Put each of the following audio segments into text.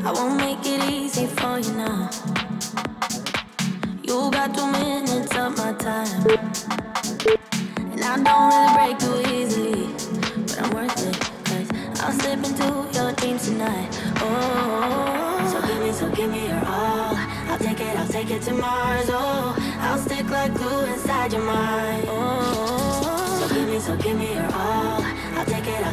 I won't make it easy for you now. You got 2 minutes of my time, and I don't really break too easily, but I'm worth it, 'cause I'll slip into your dreams tonight. Oh, so give me your all. I'll take it to Mars. Oh, I'll stick like glue inside your mind. Oh, so give me your all. I'll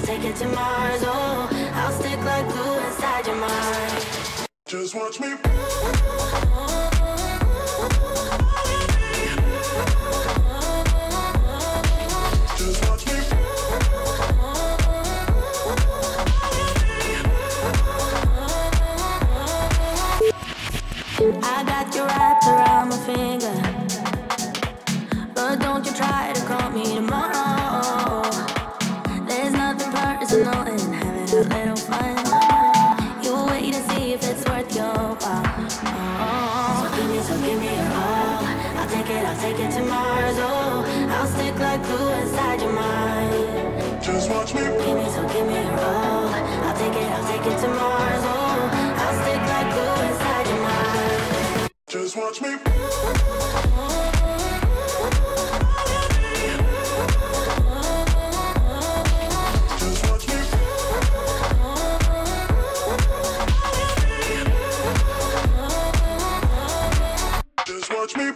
take it to Mars. Oh, I'll stick like glue inside your mind. Just watch me. Just watch me. I got you wrapped around my finger, but don't you try to call me tomorrow. There's nothing personal in having a little fun. You wait to see if it's worth your while. Oh, so give me your all. I'll take it to Mars. Oh, I'll stick like glue inside your mind. Just watch me. Give me your all. I'll take it to Mars. Oh, I'll stick like glue inside your mind. Just watch me. Just watch me. Just watch me.